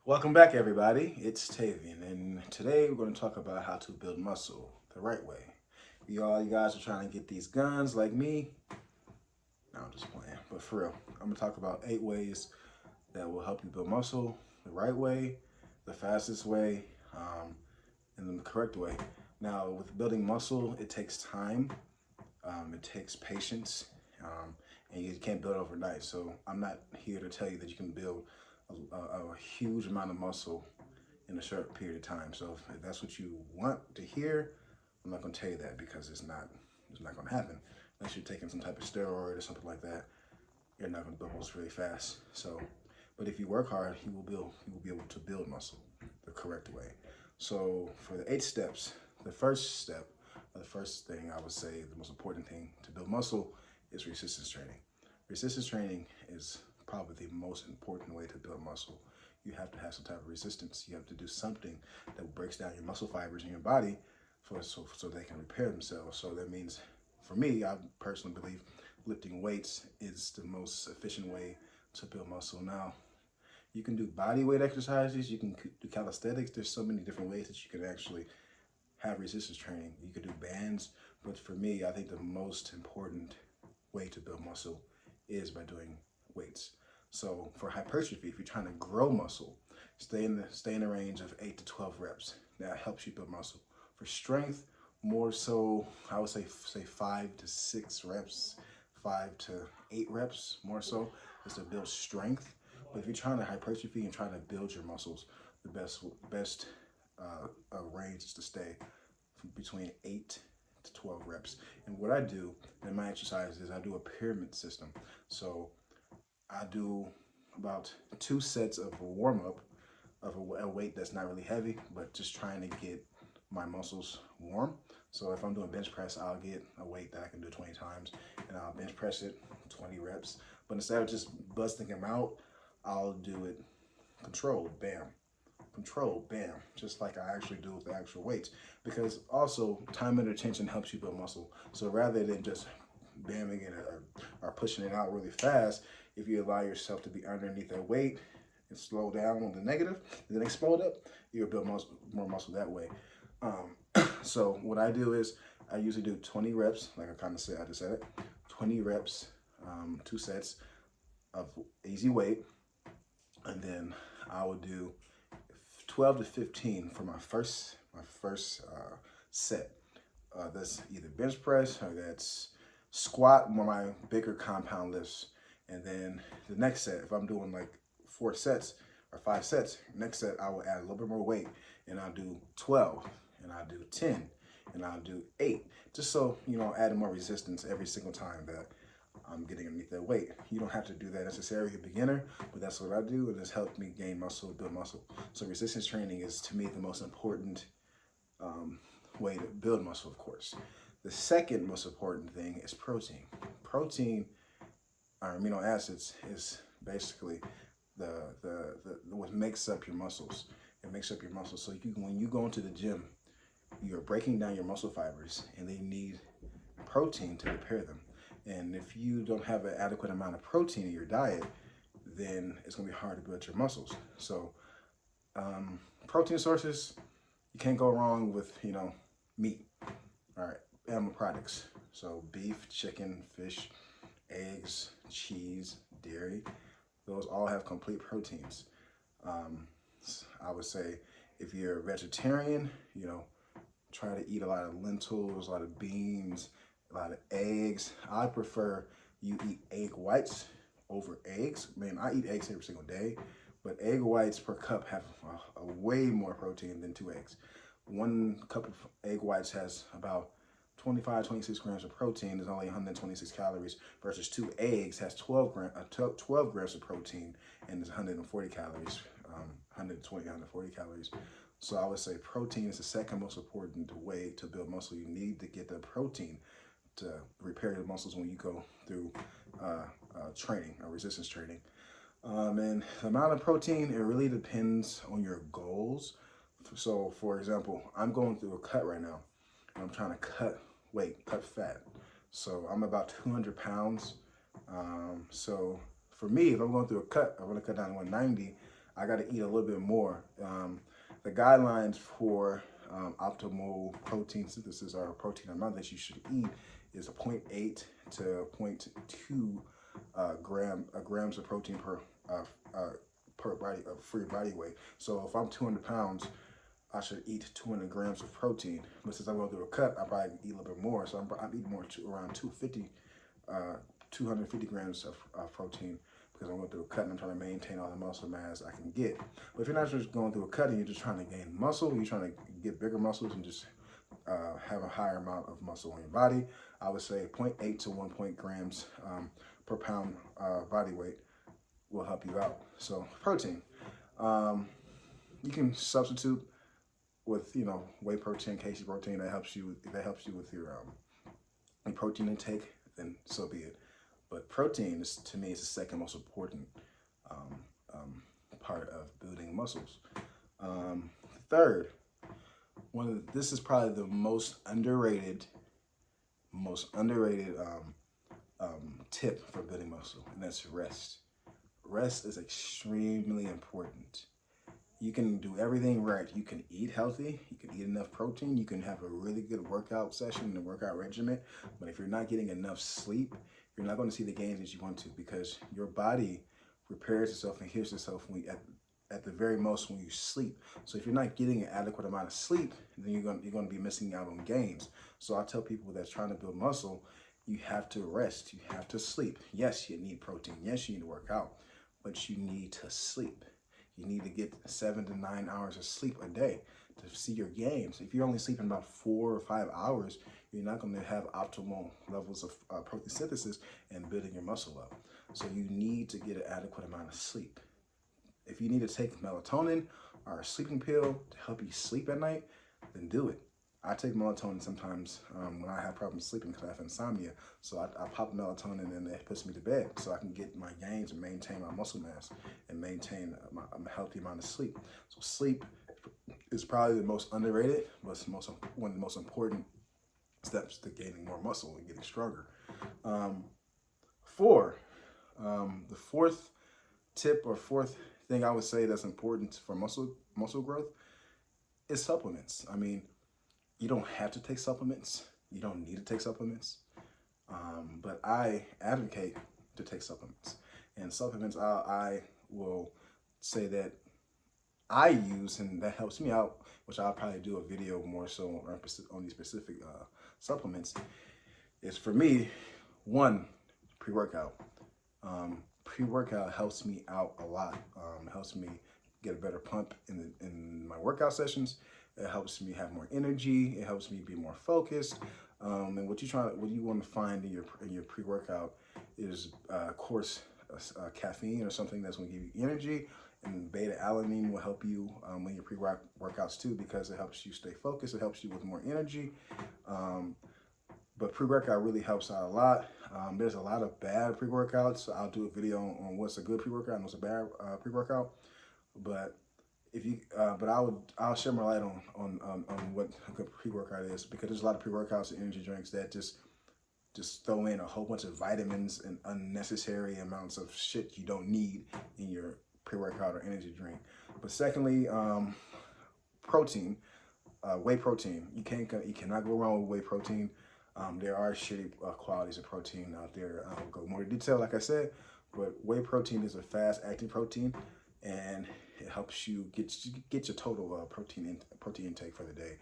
Welcome back, everybody. It's Tavian, and today we're going to talk about how to build muscle the right way. You guys are trying to get these guns like me. No, I'm just playing, but for real, I'm going to talk about 8 ways that will help you build muscle the right way, the fastest way, and the correct way. Now, with building muscle, it takes time, it takes patience, and you can't build overnight. So I'm not here to tell you that you can build a huge amount of muscle in a short period of time. So if that's what you want to hear, I'm not going to tell you that because it's not going to happen unless you're taking some type of steroid or something like that. You're not going to build muscle really fast. So, but if you work hard, you will be able to build muscle the correct way. So for the 8 steps, the first step, or the first thing I would say, the most important thing to build muscle is resistance training. Resistance training is probably the most important way to build muscle. You have to have some type of resistance. You have to do something that breaks down your muscle fibers in your body so they can repair themselves. So that means, for me, I personally believe lifting weights is the most efficient way to build muscle. Now, you can do body weight exercises, you can do calisthenics. There's so many different ways that you can actually have resistance training. You could do bands, but for me, I think the most important way to build muscle is by doing weights. So for hypertrophy, if you're trying to grow muscle, stay in the range of 8 to 12 reps. That helps you build muscle. For strength, more so, I would say 5 to 6 reps, 5 to 8 reps, more so, is to build strength. But if you're trying to hypertrophy and trying to build your muscles, the best range is to stay between 8 to 12 reps. And what I do in my exercises is I do a pyramid system. So I do about 2 sets of a warm up of a weight that's not really heavy, but just trying to get my muscles warm. So if I'm doing bench press, I'll get a weight that I can do 20 times and I'll bench press it 20 reps. But instead of just busting them out, I'll do it controlled, bam, controlled, bam, just like I actually do with the actual weights. Because also time and attention helps you build muscle. So rather than just bamming it or pushing it out really fast, if you allow yourself to be underneath that weight and slow down on the negative and then explode up, you'll build more muscle that way. So what I do is I usually do 20 reps, like I just said it, 20 reps, 2 sets of easy weight, and then I would do 12 to 15 for my first set. That's either bench press or that's squat, more my bigger compound lifts. And then the next set, if I'm doing like 4 sets or 5 sets, next set I will add a little bit more weight and I'll do 12 and I'll do 10 and I'll do 8. Just so, adding more resistance every single time that I'm getting underneath that weight. You don't have to do that necessarily as a beginner, but that's what I do, and it's helped me gain muscle, build muscle. So resistance training is, to me, the most important way to build muscle, of course. The second most important thing is protein. Protein, or amino acids, is basically what makes up your muscles. It makes up your muscles. So when you go into the gym, you're breaking down your muscle fibers, and they need protein to repair them. And if you don't have an adequate amount of protein in your diet, then it's going to be hard to build your muscles. So protein sources, you can't go wrong with, meat, all right, animal products. So beef, chicken, fish, eggs, cheese, dairy, those all have complete proteins. I would say if you're a vegetarian, try to eat a lot of lentils, a lot of beans, a lot of eggs. I prefer you eat egg whites over eggs. Man, I eat eggs every single day, but egg whites per cup have a way more protein than 2 eggs. 1 cup of egg whites has about 26 grams of protein. There's only 126 calories versus 2 eggs has 12 grams of protein and there's 140 calories, 140 calories. So I would say protein is the second most important way to build muscle. You need to get the protein to repair your muscles when you go through training or resistance training. And the amount of protein, it really depends on your goals. So for example, I'm going through a cut right now and I'm trying to cut weight, cut fat. So I'm about 200 pounds. So for me, if I'm going through a cut, I want to cut down to 190. I got to eat a little bit more. The guidelines for optimal protein synthesis or protein amount that you should eat is a 0.8 to 0.2 grams of protein per body free body weight. So if I'm 200 pounds, I should eat 200 grams of protein. But since I'm going through a cut, I probably eat a little bit more. So I'm eating more around 250 grams of protein, because I'm going through a cut and I'm trying to maintain all the muscle mass I can get. But if you're not just going through a cut and you're just trying to gain muscle, you're trying to get bigger muscles and just have a higher amount of muscle on your body, I would say 0.8 to 1 grams per pound body weight will help you out. So protein, you can substitute with, you know, whey protein, casein protein. That helps you with your protein intake, then so be it. But protein is, to me, is the second most important part of building muscles. Third, this is probably the most underrated tip for building muscle, and that's rest. Rest is extremely important. You can do everything right. You can eat healthy, you can eat enough protein, you can have a really good workout session and a workout regimen, but if you're not getting enough sleep, you're not going to see the gains that you want to, because your body repairs itself and heals itself when at the very most when you sleep. So if you're not getting an adequate amount of sleep, then you're going to be missing out on gains. So I tell people that's trying to build muscle, you have to rest, you have to sleep. Yes, you need protein. Yes, you need to work out, but you need to sleep. You need to get 7 to 9 hours of sleep a day to see your gains. If you're only sleeping about 4 or 5 hours, you're not going to have optimal levels of protein synthesis and building your muscle up. So you need to get an adequate amount of sleep. If you need to take melatonin or a sleeping pill to help you sleep at night, then do it. I take melatonin sometimes when I have problems sleeping because I have insomnia. So I pop melatonin and it puts me to bed so I can get my gains and maintain my muscle mass and maintain a healthy amount of sleep. So sleep is probably the most underrated, but it's one of the most important steps to gaining more muscle and getting stronger. The fourth tip or fourth thing I would say that's important for muscle growth is supplements. I mean, you don't have to take supplements. You don't need to take supplements. But I advocate to take supplements. And supplements I will say that I use and that helps me out, which I'll probably do a video more so on these specific supplements, is for me, one, pre-workout. Pre-workout helps me out a lot. It helps me get a better pump in my workout sessions. It helps me have more energy. It helps me be more focused. And what you want to find in your pre-workout is, of course, caffeine or something that's going to give you energy. And beta-alanine will help you when your pre-workouts too, because it helps you stay focused. It helps you with more energy. But pre-workout really helps out a lot. There's a lot of bad pre-workouts. So I'll do a video on what's a good pre-workout and what's a bad pre-workout. But I'll share my light on what a good pre-workout is, because there's a lot of pre-workouts and energy drinks that just throw in a whole bunch of vitamins and unnecessary amounts of shit you don't need in your pre-workout or energy drink. But secondly, protein, whey protein. You cannot go wrong with whey protein. There are shitty qualities of protein out there. I'll go more in detail, like I said, but whey protein is a fast-acting protein, and it helps you get your total protein intake for the day.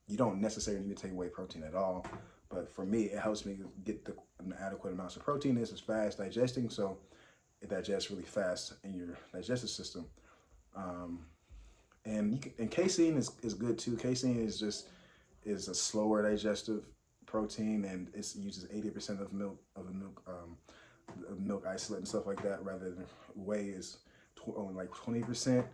You don't necessarily need to take whey protein at all, but for me, it helps me get an adequate amounts of protein. This is fast digesting, so it digests really fast in your digestive system. And casein is good too. Casein is a slower digestive protein, and it uses 80% of milk isolate and stuff like that, rather than whey is only like 20%.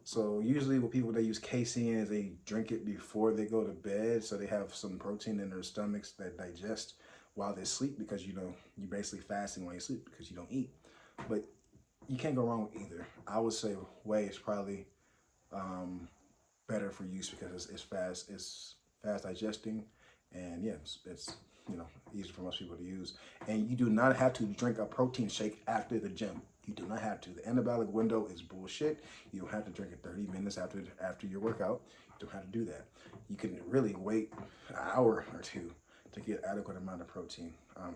So usually what people, they use casein is they drink it before they go to bed, so they have some protein in their stomachs that digest while they sleep, because you're basically fasting while you sleep because you don't eat. But you can't go wrong with either. I would say whey is probably better for use because it's fast digesting, and yeah, it's easy for most people to use. And you do not have to drink a protein shake after the gym. You do not have to. The anabolic window is bullshit. You don't have to drink it 30 minutes after your workout. You don't have to do that. You can really wait an hour or two to get adequate amount of protein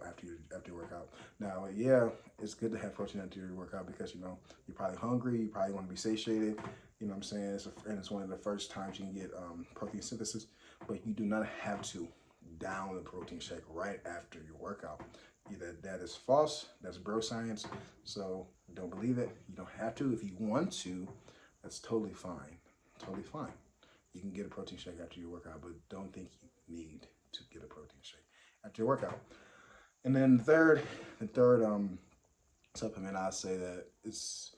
after your workout. Now, yeah, it's good to have protein after your workout because you're probably hungry. You probably want to be satiated. You know what I'm saying? It's one of the first times you can get protein synthesis, but you do not have to down the protein shake right after your workout. That is false. That's bro science. So don't believe it. You don't have to. If you want to, that's totally fine. Totally fine. You can get a protein shake after your workout, but don't think you need to get a protein shake after your workout. And then the third supplement, I'll say that it's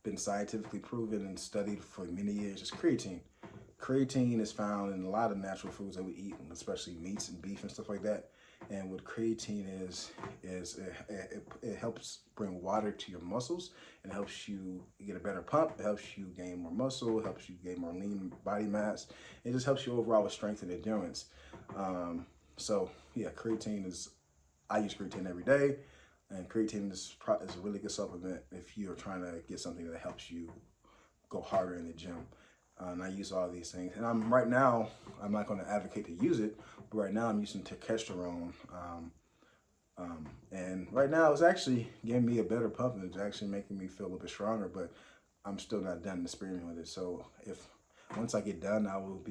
been scientifically proven and studied for many years is creatine. Creatine is found in a lot of natural foods that we eat, especially meats and beef and stuff like that. And what creatine is it helps bring water to your muscles and helps you get a better pump. It helps you gain more muscle. It helps you gain more lean body mass. It just helps you overall with strength and endurance. So yeah, I use creatine every day, and creatine is a really good supplement if you're trying to get something that helps you go harder in the gym. And I use all these things. And right now, I'm not going to advocate to use it, but right now I'm using testosterone. And right now it's actually giving me a better pump and it's actually making me feel a little bit stronger, but I'm still not done experimenting with it. So once I get done, I'll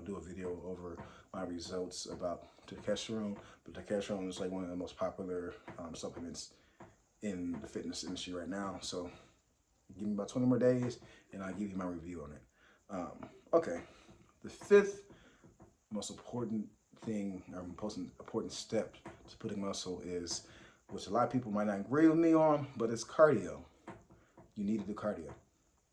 do a video over my results about testosterone. But testosterone is like one of the most popular supplements in the fitness industry right now. So give me about 20 more days and I'll give you my review on it. Okay, the fifth most important thing or most important step to putting muscle is, which a lot of people might not agree with me on, but it's cardio. You need to do cardio.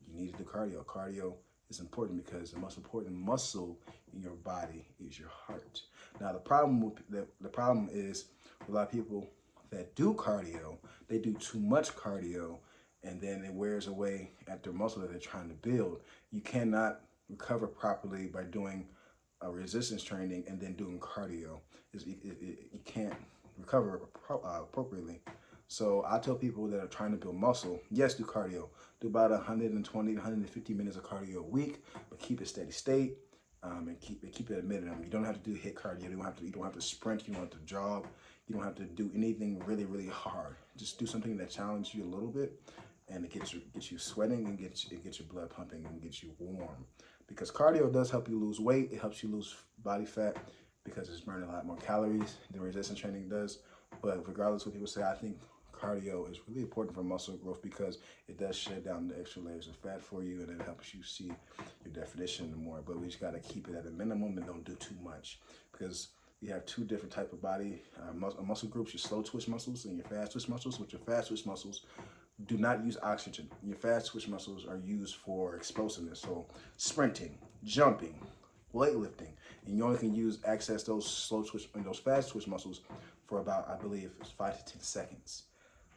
You need to do cardio. Cardio is important because the most important muscle in your body is your heart. Now the problem is a lot of people that do cardio, they do too much cardio, and then it wears away at their muscle that they're trying to build. You cannot recover properly by doing resistance training and then doing cardio. You can't recover appropriately. So I tell people that are trying to build muscle, yes, do cardio. Do about 120 to 150 minutes of cardio a week, but keep it steady state and keep it at a minimum. You don't have to do HIIT cardio. You don't have to sprint. You don't have to jog. You don't have to do anything really, really hard. Just do something that challenges you a little bit, and it gets you sweating and gets your blood pumping and gets you warm. Because cardio does help you lose weight. It helps you lose body fat because it's burning a lot more calories than resistance training does. But regardless of what people say, I think cardio is really important for muscle growth because it does shed down the extra layers of fat for you and it helps you see your definition more. But we just got to keep it at a minimum and don't do too much, because you have two different type of body muscle groups: your slow twitch muscles and your fast twitch muscles. With your fast twitch muscles, do not use oxygen. Your fast twitch muscles are used for explosiveness, so sprinting, jumping, weightlifting, and you only can access those slow twitch and those fast twitch muscles for about, I believe, 5 to 10 seconds.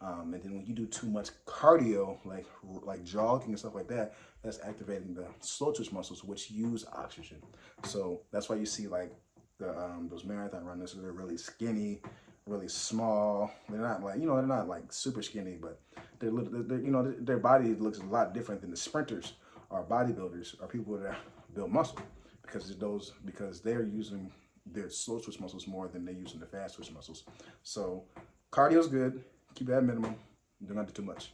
And then when you do too much cardio, like jogging and stuff like that, that's activating the slow twitch muscles, which use oxygen. So that's why you see like those marathon runners, they're really skinny, really small. They're not like, they're not like super skinny, but their body looks a lot different than the sprinters or bodybuilders or people that build muscle, because they're using their slow twitch muscles more than they're using the fast twitch muscles. So cardio is good. Keep it at minimum. Do not do too much.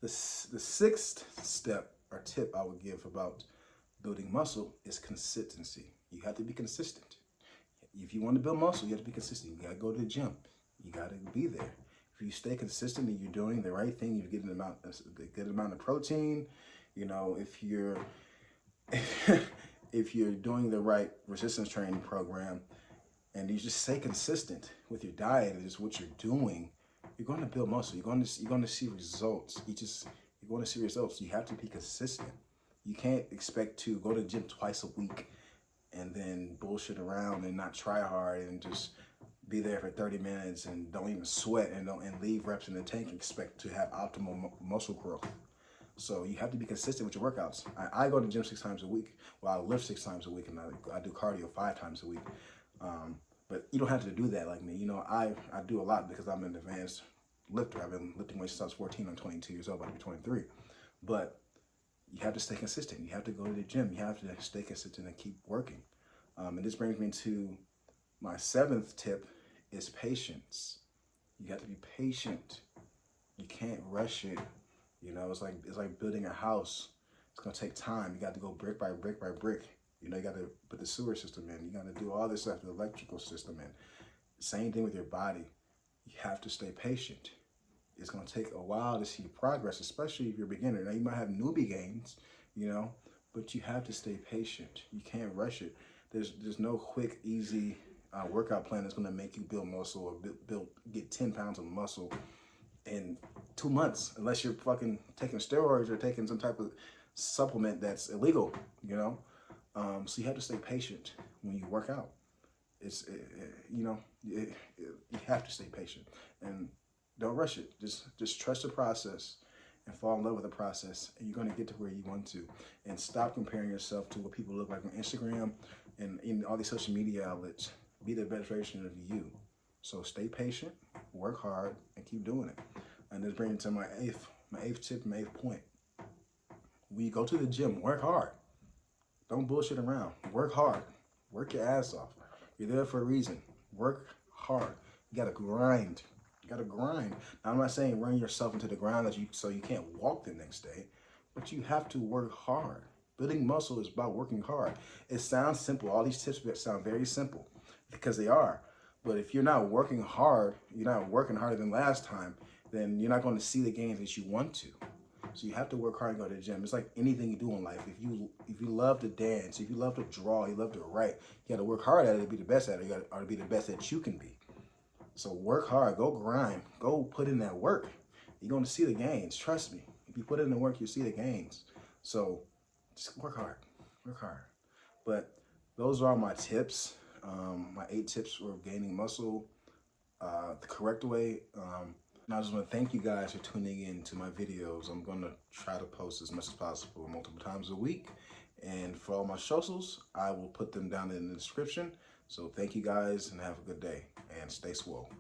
The sixth step or tip I would give about building muscle is consistency. You have to be consistent. If you want to build muscle, you have to be consistent. You got to go to the gym. You got to be there. If you stay consistent and you're doing the right thing, you're getting a good amount of protein. If you're if you're doing the right resistance training program, and you just stay consistent with your diet and just what you're doing, you're going to build muscle. You're going to see results. You're going to see results. You have to be consistent. You can't expect to go to the gym twice a week and then bullshit around and not try hard and just be there for 30 minutes and don't even sweat and leave reps in the tank and expect to have optimal muscle growth. So you have to be consistent with your workouts. I go to the gym 6 times a week. Well, I lift 6 times a week, and I do cardio 5 times a week. But you don't have to do that like me. I do a lot because I'm an advanced lifter. I've been lifting weights since I was 14. I'm 22 years old, about to be 23. But you have to stay consistent. You have to go to the gym. You have to stay consistent and keep working. And this brings me to my 7th tip is patience. You have to be patient. You can't rush it. You know, it's like building a house. It's gonna take time. You got to go brick by brick by brick. You know, you got to put the sewer system in. You got to do all this stuff, the electrical system in. Same thing with your body. You have to stay patient. It's gonna take a while to see progress, especially if you're a beginner. Now you might have newbie gains, you know, but you have to stay patient. You can't rush it. There's no quick, easy workout plan that's gonna make you build muscle or get 10 pounds of muscle in 2 months, unless you're fucking taking steroids or taking some type of supplement that's illegal, you know. So you have to stay patient when you work out. You have to stay patient and don't rush it. Just trust the process and fall in love with the process, and you're going to get to where you want to. And stop comparing yourself to what people look like on Instagram and in all these social media outlets. Be the best version of you. So stay patient, work hard, and keep doing it. And this brings me to my eighth tip, my 8th point. When you go to the gym, work hard. Don't bullshit around. Work hard. Work your ass off. You're there for a reason. Work hard. You gotta grind. You gotta grind. Now, I'm not saying run yourself into the ground so you can't walk the next day, but you have to work hard. Building muscle is about working hard. It sounds simple. All these tips sound very simple because they are. But if you're not working hard, you're not working harder than last time, then you're not going to see the gains that you want to. So you have to work hard and go to the gym. It's like anything you do in life. If you love to dance, if you love to draw, you love to write, you got to work hard at it to be the best at it. You got to be the best that you can be. So work hard, go grind, go put in that work. You're going to see the gains. Trust me. If you put in the work, you see the gains. So just work hard, work hard. But those are all my tips. My 8 tips for gaining muscle the correct way. And I just want to thank you guys for tuning in to my videos. I'm going to try to post as much as possible multiple times a week. And for all my socials, I will put them down in the description. So thank you guys and have a good day and stay swole.